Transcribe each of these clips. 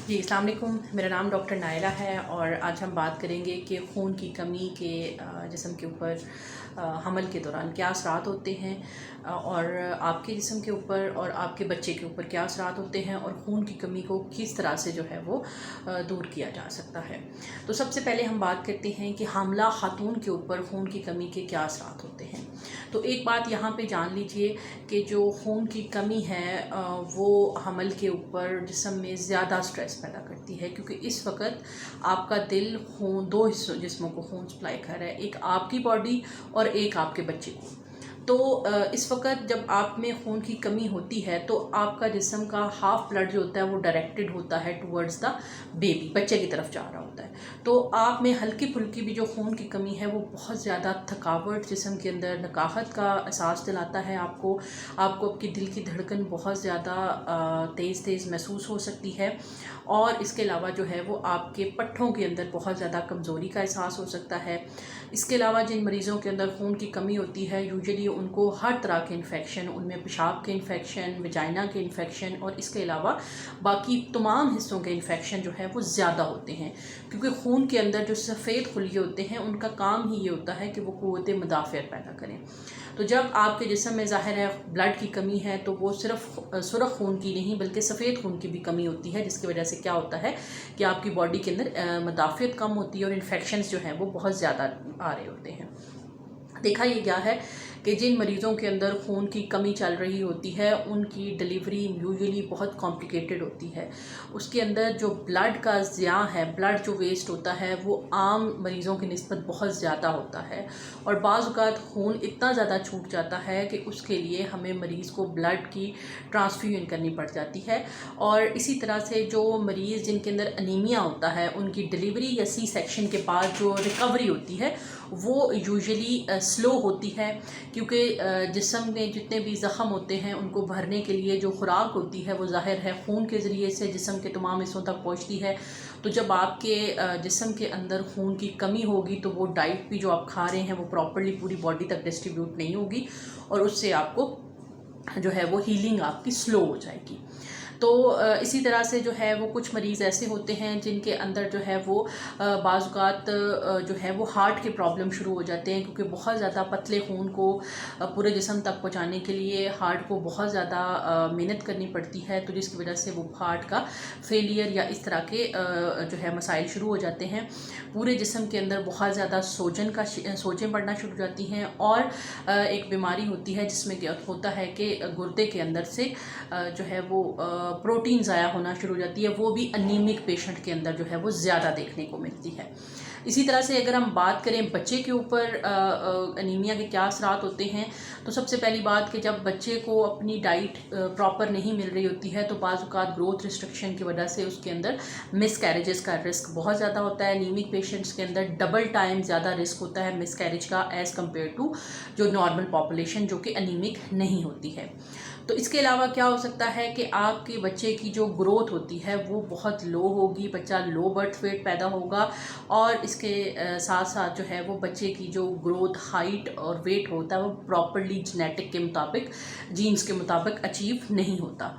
जी, अस्सलाम वालेकुम। मेरा नाम डॉक्टर नायरा है और आज हम बात करेंगे कि खून की कमी के जिस्म के ऊपर हमल के दौरान क्या असरात होते हैं और आपके जिस्म के ऊपर और आपके बच्चे के ऊपर क्या असरात होते हैं और खून की कमी को किस तरह से जो है वो दूर किया जा सकता है। तो सबसे पहले हम बात करते हैं कि हामला खातून के ऊपर खून की कमी के क्या असरात होते हैं। तो एक बात यहाँ पे जान लीजिए कि जो खून की कमी है वो हमल के ऊपर जिस्म में ज़्यादा स्ट्रेस पैदा करती है, क्योंकि इस वक्त आपका दिल खून दो हिस्सों जिस्मों को खून सप्लाई कर रहा है, एक आपकी बॉडी और एक आपके बच्चे को। तो इस वक्त जब आप में खून की कमी होती है तो आपका जिस्म का हाफ ब्लड जो होता है वो डायरेक्टेड होता है टुवर्ड्स द बेबी, बच्चे की तरफ जा रहा होता है। तो आप में हल्की फुल्की भी जो खून की कमी है वो बहुत ज़्यादा थकावट, जिस्म के अंदर नकाहत का एहसास दिलाता है आपको आपकी दिल की धड़कन बहुत ज़्यादा तेज़ तेज़ महसूस हो सकती है। और इसके अलावा जो है वो आपके पट्ठों के अंदर बहुत ज़्यादा कमज़ोरी का एहसास हो सकता है। इसके अलावा जिन मरीज़ों के अंदर खून की कमी होती है यूजुअली उनको हर तरह के इन्फेक्शन, उनमें पेशाब के इन्फेक्शन, वजाइना के इन्फेक्शन और इसके अलावा बाकी तमाम हिस्सों के इन्फेक्शन जो है वो ज़्यादा होते हैं, क्योंकि खून के अंदर जो सफ़ेद खुलिये होते हैं उनका काम ही ये होता है कि वो क़ुव्वत मुदाफ़ियत पैदा करें। तो जब आपके जिस्म में ज़ाहिर है ब्लड की कमी है तो वो सिर्फ सुरख खून की नहीं बल्कि सफ़ेद खून की भी कमी होती है, जिसकी वजह से क्या होता है कि आपकी बॉडी के अंदर मुदाफ़ियत कम होती है और इन्फेक्शंस जो हैं वो बहुत ज़्यादा आ रहे होते हैं। देखा ये गया है कि जिन मरीज़ों के अंदर खून की कमी चल रही होती है उनकी डिलीवरी यूजुअली बहुत कॉम्प्लिकेटेड होती है। उसके अंदर जो ब्लड का ज़िया है, ब्लड जो वेस्ट होता है वो आम मरीज़ों की निस्बत बहुत ज़्यादा होता है और बाज़ औक़ात खून इतना ज़्यादा छूट जाता है कि उसके लिए हमें मरीज़ को ब्लड की ट्रांसफ्यूजन करनी पड़ जाती है। और इसी तरह से जो मरीज़ जिनके अंदर अनीमिया होता है उनकी डिलीवरी या सी सेक्शन के बाद जो रिकवरी होती है वो यूजुअली स्लो होती है, क्योंकि जिस्म में जितने भी ज़ख़म होते हैं उनको भरने के लिए जो खुराक होती है वो ज़ाहिर है खून के ज़रिए से जिस्म के तमाम हिस्सों तक पहुंचती है। तो जब आपके जिस्म के अंदर खून की कमी होगी तो वो डाइट भी जो आप खा रहे हैं वो प्रॉपर्ली पूरी बॉडी तक डिस्ट्रीब्यूट नहीं होगी और उससे आपको जो है वो हीलिंग आपकी स्लो हो जाएगी। तो इसी तरह से जो है वो कुछ मरीज़ ऐसे होते हैं जिनके अंदर जो है वो बाज़ औक़ात जो है वो हार्ट के प्रॉब्लम शुरू हो जाते हैं, क्योंकि बहुत ज़्यादा पतले खून को पूरे जिस्म तक पहुंचाने के लिए हार्ट को बहुत ज़्यादा मेहनत करनी पड़ती है, तो जिसकी वजह से वो हार्ट का फेलियर या इस तरह के जो है मसाइल शुरू हो जाते हैं। पूरे जिस्म के अंदर बहुत ज़्यादा सोजें पड़ना शुरू हो जाती हैं और एक बीमारी होती है जिसमें क्या होता है कि गुर्दे के अंदर से जो है वो प्रोटीन ज़ाया होना शुरू हो जाती है, वो भी अनीमिक पेशेंट के अंदर जो है वो ज़्यादा देखने को मिलती है। इसी तरह से अगर हम बात करें बच्चे के ऊपर अनीमिया के क्या असरात होते हैं, तो सबसे पहली बात कि जब बच्चे को अपनी डाइट प्रॉपर नहीं मिल रही होती है तो बाज़ औक़ात ग्रोथ रिस्ट्रिक्शन की वजह से उसके अंदर मिसकैरेजेस का रिस्क बहुत ज़्यादा होता है। अनीमिक पेशेंट्स के अंदर डबल टाइम ज़्यादा रिस्क होता है मिसकैरेज का एज़ कम्पेयर टू जो नॉर्मल पॉपुलेशन जो कि अनीमिक नहीं होती है। तो इसके अलावा क्या हो सकता है कि आपके बच्चे की जो ग्रोथ होती है वो बहुत लो होगी, बच्चा लो बर्थ वेट पैदा होगा और इसके साथ साथ जो है वो बच्चे की जो ग्रोथ, हाइट और वेट होता है वो प्रॉपर्ली जेनेटिक के मुताबिक, जीन्स के मुताबिक अचीव नहीं होता।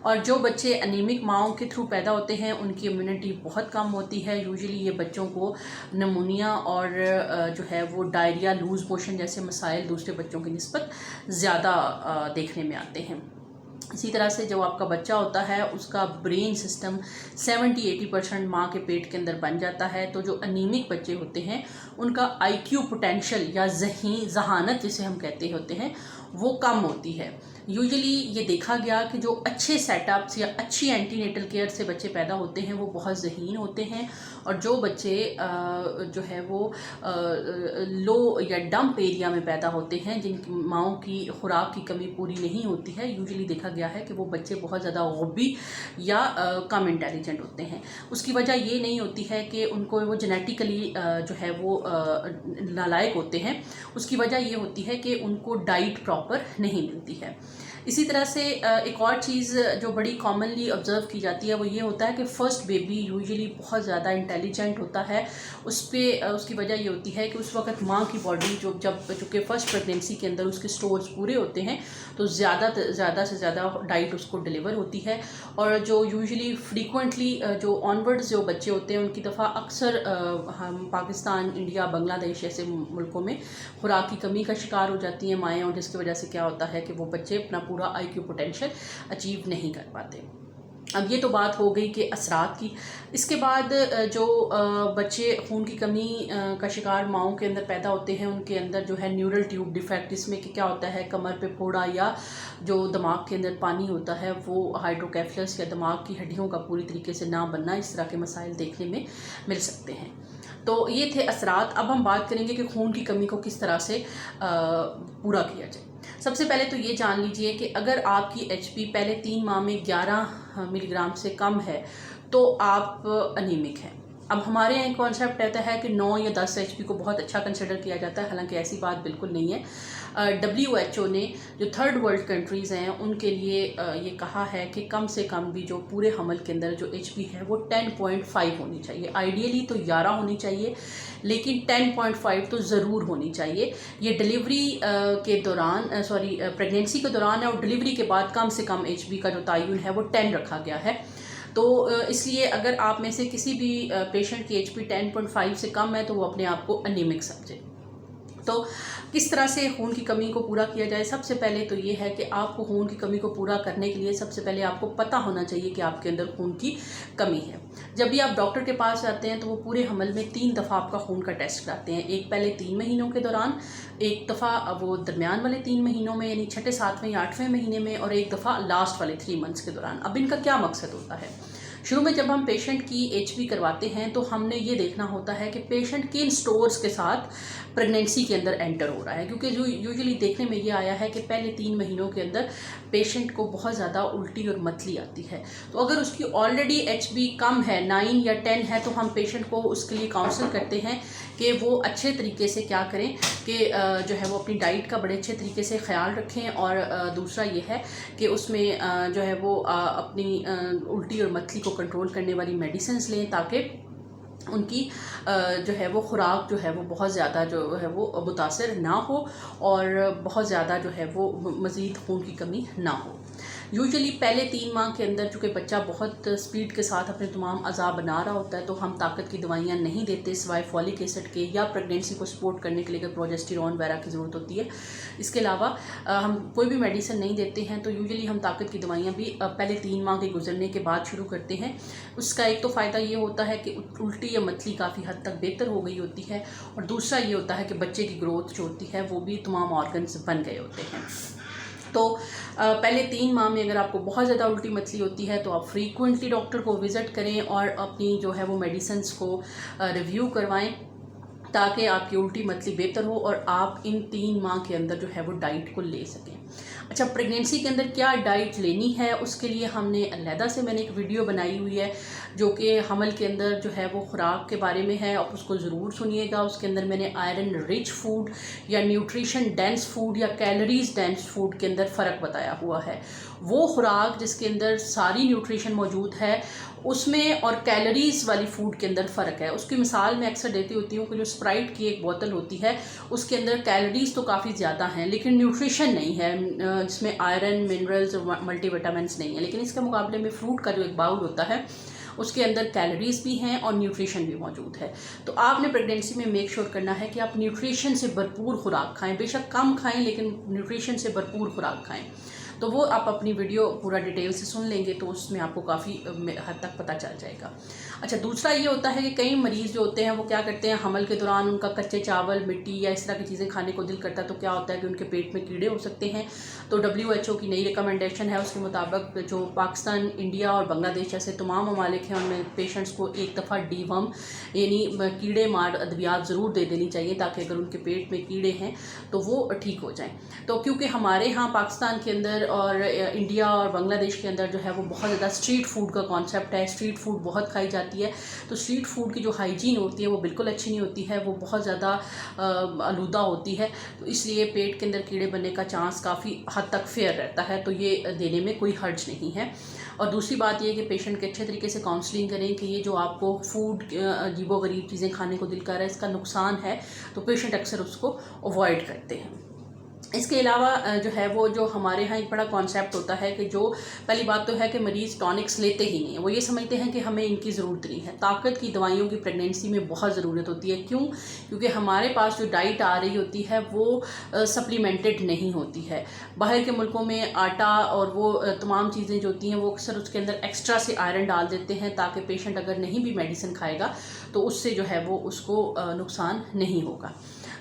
और जो बच्चे अनीमिक माओं के थ्रू पैदा होते हैं उनकी इम्यूनिटी बहुत कम होती है। यूजुअली ये बच्चों को नमूनिया और जो है वो डायरिया, लूज़ मोशन जैसे मसाइल दूसरे बच्चों की निस्बत ज़्यादा देखने में आते हैं। इसी तरह से जो आपका बच्चा होता है उसका ब्रेन सिस्टम 70-80% माँ के पेट के अंदर बन जाता है। तो जो अनीमिक बच्चे होते हैं उनका IQ पोटेंशियल या जहानत जिसे हम कहते होते हैं वो कम होती है। यूजुअली ये देखा गया कि जो अच्छे सेटअप्स या अच्छी एंटीनेटल केयर से बच्चे पैदा होते हैं वो बहुत ज़हीन होते हैं और जो बच्चे जो है वो लो या डंप एरिया में पैदा होते हैं, जिनकी माँओं की खुराक की कमी पूरी नहीं होती है, यूजुअली देखा गया है कि वो बच्चे बहुत ज़्यादा गौबी या कम इंटेलिजेंट होते हैं। उसकी वजह ये नहीं होती है कि उनको वो जेनेटिकली जो है वो नालायक होते हैं, उसकी वजह ये होती है कि उनको डाइट प्रॉपर नहीं मिलती है। इसी तरह से एक और चीज़ जो बड़ी कॉमनली ऑब्ज़र्व की जाती है वो ये होता है कि फ़र्स्ट बेबी यूजुअली बहुत ज़्यादा इंटेलिजेंट होता है। उसकी वजह ये होती है कि उस वक्त माँ की बॉडी चूँकि फ़र्स्ट प्रेगनेंसी के अंदर उसके स्टोर्स पूरे होते हैं, तो ज़्यादा से ज़्यादा डाइट उसको डिलीवर होती है। और जो यूजुअली फ्रीक्वेंटली जो ऑनवर्ड्स जो बच्चे होते हैं उनकी दफ़ा अक्सर हम पाकिस्तान, इंडिया, बांग्लादेश जैसे मुल्कों में खुराक की कमी का शिकार हो जाती हैं माएँ, और जिसकी वजह से क्या होता है कि वो बच्चे अपना पूरा IQ पोटेंशियल अचीव नहीं कर पाते। अब ये तो बात हो गई कि असरात की। इसके बाद जो बच्चे खून की कमी का शिकार माओं के अंदर पैदा होते हैं, उनके अंदर जो है न्यूरल ट्यूब डिफेक्ट, इसमें कि क्या होता है कमर पे फोड़ा या जो दिमाग के अंदर पानी होता है वो हाइड्रोकेफलस या दिमाग की हड्डियों का पूरी तरीके से ना बनना, इस तरह के मसाइल देखने में मिल सकते हैं। तो ये थे असरात। अब हम बात करेंगे कि खून की कमी को किस तरह से पूरा किया जाए। सबसे पहले तो ये जान लीजिए कि अगर आपकी HP पहले 3 माह में 11 मिलीग्राम से कम है तो आप अनीमिक हैं। अब हमारे यहाँ कॉन्सेप्ट रहता है कि 9 या 10 HP को बहुत अच्छा कंसिडर किया जाता है, हालांकि ऐसी बात बिल्कुल नहीं है। WHO ने जो थर्ड वर्ल्ड कंट्रीज़ हैं उनके लिए ये कहा है कि कम से कम भी जो पूरे हमल के अंदर जो HP है वो 10.5 होनी चाहिए। आइडियली तो 11 होनी चाहिए, लेकिन 10.5 तो ज़रूर होनी चाहिए। ये डिलीवरी के दौरान प्रेगनेंसी के दौरान है, और डिलीवरी के बाद कम से कम HP का जो तयन है वो 10 रखा गया है। तो इसलिए अगर आप में से किसी भी पेशेंट की HP 10.5 से कम है तो वो अपने आप को अनीमिक समझे। तो किस तरह से खून की कमी को पूरा किया जाए? सबसे पहले तो ये है कि आपको खून की कमी को पूरा करने के लिए सबसे पहले आपको पता होना चाहिए कि आपके अंदर खून की कमी है। जब भी आप डॉक्टर के पास जाते हैं तो वो पूरे हमल में 3 दफ़ा आपका खून का टेस्ट कराते हैं। एक पहले 3 महीनों के दौरान, एक दफ़ा वो दरमियान वाले 3 महीनों में यानी छठे, 7वें या 8वें महीने में, और एक दफ़ा लास्ट वाले 3 मंथ्स के दौरान। अब इनका क्या मकसद होता है? शुरू में जब हम पेशेंट की HP करवाते हैं तो हमने ये देखना होता है कि पेशेंट किन स्टोर्स के साथ प्रेगनेंसी के अंदर एंटर हो रहा है, क्योंकि जो यूजुअली देखने में ये आया है कि पहले 3 महीनों के अंदर पेशेंट को बहुत ज़्यादा उल्टी और मतली आती है। तो अगर उसकी ऑलरेडी HP कम है, 9 या 10 है, तो हम पेशेंट को उसके लिए काउंसल करते हैं कि वो अच्छे तरीके से क्या करें कि जो है वो अपनी डाइट का बड़े अच्छे तरीके से ख्याल रखें, और दूसरा ये है कि उसमें जो है वो अपनी उल्टी और मतली को कंट्रोल करने वाली मेडिसिन्स लें, ताकि उनकी जो है वो खुराक जो है वो बहुत ज़्यादा जो है वो मुतासर ना हो, और बहुत ज़्यादा जो है वो मज़ीद खून की कमी ना हो। यूजुअली पहले 3 माह के अंदर चूँकि बच्चा बहुत स्पीड के साथ अपने तमाम अज़ा बना रहा होता है, तो हम ताकत की दवाइयाँ नहीं देते सिवाय फॉलिक एसिड के, या प्रेगनेंसी को सपोर्ट करने के लिए अगर प्रोजेस्टेरॉन वगैरह की ज़रूरत होती है। इसके अलावा हम कोई भी मेडिसिन नहीं देते हैं। तो यूजुअली हम ताकत की दवाइयाँ भी पहले 3 माह के गुजरने के बाद शुरू करते हैं। उसका एक तो फ़ायदा ये होता है कि उल्टी या मतली काफ़ी हद तक बेहतर हो गई होती है, और दूसरा ये होता है कि बच्चे की ग्रोथ जो होती है वो भी तमाम ऑर्गन्स बन गए होते हैं। तो पहले 3 माह में अगर आपको बहुत ज़्यादा उल्टी मतली होती है तो आप फ्रीक्वेंटली डॉक्टर को विज़िट करें और अपनी जो है वो मेडिसिन्स को रिव्यू करवाएं, ताकि आपकी उल्टी मतली बेहतर हो और आप इन 3 माह के अंदर जो है वो डाइट को ले सकें। अच्छा, प्रेगनेंसी के अंदर क्या डाइट लेनी है उसके लिए हमने अलहदा से मैंने एक वीडियो बनाई हुई है जो कि हमल के अंदर जो है वो खुराक के बारे में है, आप उसको ज़रूर सुनिएगा। उसके अंदर मैंने आयरन रिच फूड या न्यूट्रिशन डेंस फूड या कैलोरीज डेंस फूड के अंदर फ़र्क बताया हुआ है। वो खुराक जिसके अंदर सारी न्यूट्रिशन मौजूद है उसमें और कैलोरीज़ वाली फूड के अंदर फ़र्क है। उसकी मिसाल मैं अक्सर देती होती हूँ कि जो स्प्राइट की एक बोतल होती है उसके अंदर कैलोरीज़ तो काफ़ी ज़्यादा हैं लेकिन न्यूट्रिशन नहीं है, जिसमें आयरन, मिनरल्स और मल्टीविटामिन्स नहीं है। लेकिन इसके मुकाबले में फ्रूट का जो एक बाउल होता है उसके अंदर कैलोरीज़ भी हैं और न्यूट्रिशन भी मौजूद है। तो आपने प्रेगनेंसी में मेक श्योर करना है कि आप न्यूट्रिशन से भरपूर खुराक खाएं, बेशक कम खाएं लेकिन न्यूट्रिशन से भरपूर खुराक खाएं। तो वो आप अपनी वीडियो पूरा डिटेल से सुन लेंगे तो उसमें आपको काफ़ी हद तक पता चल जाएगा। अच्छा, दूसरा ये होता है कि कई मरीज़ जो होते हैं वो क्या करते हैं, हमल के दौरान उनका कच्चे चावल, मिट्टी या इस तरह की चीज़ें खाने को दिल करता है, तो क्या होता है कि उनके पेट में कीड़े हो सकते हैं। तो WHO की नई रिकमेंडेशन है, उसके मुताबिक जो पाकिस्तान, इंडिया और बांग्लादेश जैसे तमाम ममालिक हैं उनमें पेशेंट्स को एक दफ़ा डीवर्म यानी कीड़े मार अद्वियात ज़रूर दे देनी चाहिए, ताकि अगर उनके पेट में कीड़े हैं तो वो ठीक हो जाएँ। तो क्योंकि हमारे यहाँ पाकिस्तान के अंदर और इंडिया और बांग्लादेश के अंदर जो है वो बहुत ज़्यादा स्ट्रीट फूड का कॉन्सेप्ट है। स्ट्रीट फूड बहुत खाई जाती है, तो स्ट्रीट फूड की जो हाइजीन होती है वो बिल्कुल अच्छी नहीं होती है, वो बहुत ज़्यादा आलूदा होती है, तो इसलिए पेट के अंदर कीड़े बनने का चांस काफ़ी हद तक फेयर रहता है, तो ये देने में कोई हर्ज नहीं है। और दूसरी बात ये कि पेशेंट के अच्छे तरीके से काउंसलिंग करें कि ये जो आपको फूड अजीबोगरीब चीज़ें खाने को दिल कर रहा है, इसका नुकसान है, तो पेशेंट अक्सर उसको अवॉइड करते हैं। इसके अलावा जो है वो जो हमारे यहाँ एक बड़ा कॉन्सेप्ट होता है कि जो पहली बात तो है कि मरीज़ टॉनिक्स लेते ही नहीं है, वो ये समझते हैं कि हमें इनकी ज़रूरत नहीं है। ताकत की दवाइयों की प्रेगनेंसी में बहुत ज़रूरत होती है। क्यों? क्योंकि हमारे पास जो डाइट आ रही होती है वो सप्लीमेंटेड नहीं होती है। बाहर के मुल्कों में आटा और वो तमाम चीज़ें जो होती हैं वो अक्सर उसके अंदर एक्स्ट्रा से आयरन डाल देते हैं, ताकि पेशेंट अगर नहीं भी मेडिसिन खाएगा तो उससे जो है वो उसको नुकसान नहीं होगा।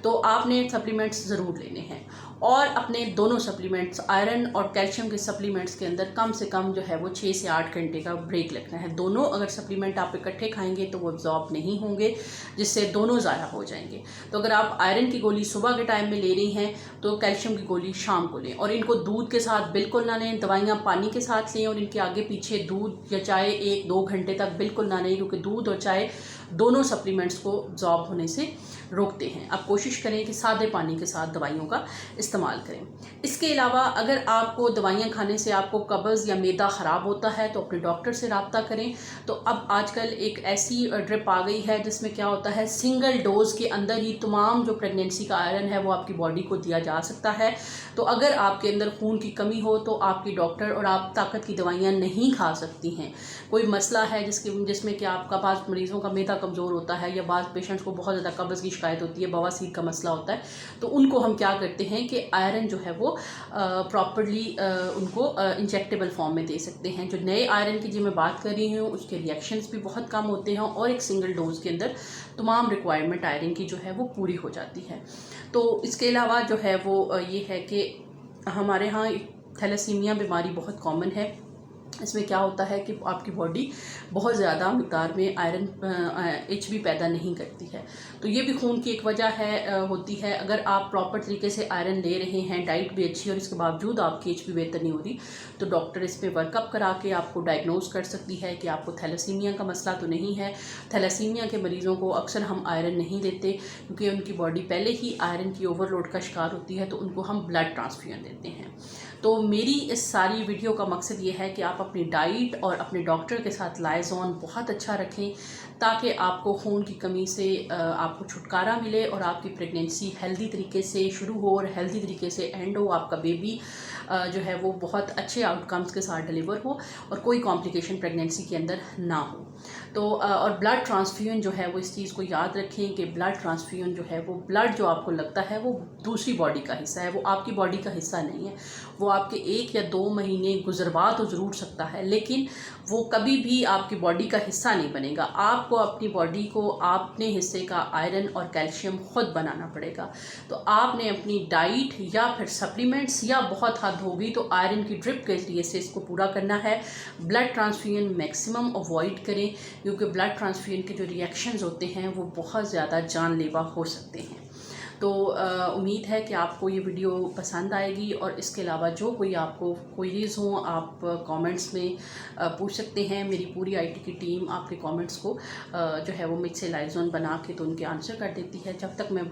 तो आपने सप्लीमेंट्स ज़रूर लेने हैं, और अपने दोनों सप्लीमेंट्स आयरन और कैल्शियम के सप्लीमेंट्स के अंदर कम से कम जो है वो 6 से 8 घंटे का ब्रेक लगना है। दोनों अगर सप्लीमेंट आप इकट्ठे खाएंगे तो वो एब्जॉर्ब नहीं होंगे, जिससे दोनों ज़ाया हो जाएंगे। तो अगर आप आयरन की गोली सुबह के टाइम में ले रही हैं तो कैल्शियम की गोली शाम को लें, और इनको दूध के साथ बिल्कुल ना लें। दवाइयाँ पानी के साथ लें, और इनके आगे पीछे दूध या चाय 1-2 घंटे तक बिल्कुल ना लें, क्योंकि दूध और चाय दोनों सप्लीमेंट्स को एब्जॉर्ब होने से रोकते हैं। आप कोशिश करें कि सादे पानी के साथ दवाइयों का इस्तेमाल करें। इसके अलावा अगर आपको दवाइयाँ खाने से आपको कब्ज़ या मैदा ख़राब होता है तो अपने डॉक्टर से रब्ता करें। तो अब आजकल एक ऐसी ड्रिप आ गई है जिसमें क्या होता है, सिंगल डोज़ के अंदर ही तमाम जो प्रेगनेंसी का आयरन है वो आपकी बॉडी को दिया जा सकता है। तो अगर आपके अंदर खून की कमी हो तो आपकी डॉक्टर और आप ताकत की दवाइयाँ नहीं खा सकती हैं। कोई मसला है जिसमें कि आपका बाज़ मरीज़ों का मैदा कमज़ोर होता है, या बाज़ पेशेंट्स को बहुत ज़्यादा कब्ज़ की शिकायत होती है, बवासीर का मसला होता है, तो उनको हम क्या करते हैं कि आयरन जो है वो प्रॉपरली उनको इंजेक्टेबल फॉर्म में दे सकते हैं। जो नए आयरन की जो मैं बात कर रही हूँ उसके रिएक्शंस भी बहुत कम होते हैं, और एक सिंगल डोज के अंदर तमाम रिक्वायरमेंट आयरन की जो है वो पूरी हो जाती है। तो इसके अलावा जो है वो ये है कि हमारे यहाँ थैलेसीमिया बीमारी बहुत कॉमन है। इसमें क्या होता है कि आपकी बॉडी बहुत ज़्यादा मिक़दार में आयरन HB पैदा नहीं करती है, तो ये भी खून की एक वजह होती है। अगर आप प्रॉपर तरीके से आयरन ले रहे हैं, डाइट भी अच्छी, और इसके बावजूद आपकी HB बेहतर नहीं हो रही, तो डॉक्टर इस पर वर्कअप करा के आपको डायग्नोज कर सकती है कि आपको थैलेसीमिया का मसला तो नहीं है। थैलेसीमिया के मरीज़ों को अक्सर हम आयरन नहीं देते, क्योंकि उनकी बॉडी पहले ही आयरन की ओवरलोड का शिकार होती है, तो उनको हम ब्लड ट्रांसफ्यूजन देते हैं। तो मेरी इस सारी वीडियो का मकसद ये है कि आप अपनी डाइट और अपने डॉक्टर के साथ लाइजॉन बहुत अच्छा रखें, ताकि आपको खून की कमी से आपको छुटकारा मिले, और आपकी प्रेगनेंसी हेल्दी तरीके से शुरू हो और हेल्दी तरीके से एंड हो। आपका बेबी जो है वो बहुत अच्छे आउटकम्स के साथ डिलीवर हो, और कोई कॉम्प्लिकेशन प्रेगनेंसी के अंदर ना हो। तो और ब्लड ट्रांसफ्यूजन जो है वो इस चीज़ को याद रखें कि ब्लड ट्रांसफ्यूजन जो है वो ब्लड जो आपको लगता है वो दूसरी बॉडी का हिस्सा है, वो आपकी बॉडी का हिस्सा नहीं है। वो आपके 1 या 2 महीने गुजरवा तो ज़रूर सकता है, लेकिन वो कभी भी आपकी बॉडी का हिस्सा नहीं बनेगा। आपको अपनी बॉडी को अपने हिस्से का आयरन और कैल्शियम खुद बनाना पड़ेगा। तो आपने अपनी डाइट या फिर सप्लीमेंट्स, या बहुत हद होगी तो आयरन की ड्रिप के जरिए से इसको पूरा करना है। ब्लड ट्रांसफ्यूजन मैक्सिमम अवॉइड करें, क्योंकि ब्लड ट्रांसफ्यूजन के जो रिएक्शंस होते हैं वो बहुत ज़्यादा जानलेवा हो सकते हैं। तो उम्मीद है कि आपको ये वीडियो पसंद आएगी, और इसके अलावा जो कोई आपको क्वेरीज़ हों आप कमेंट्स में पूछ सकते हैं। मेरी पूरी IT की टीम आपके कमेंट्स को जो है वो मुझसे लाइजॉन बना के तो उनके आंसर कर देती है। जब तक मैं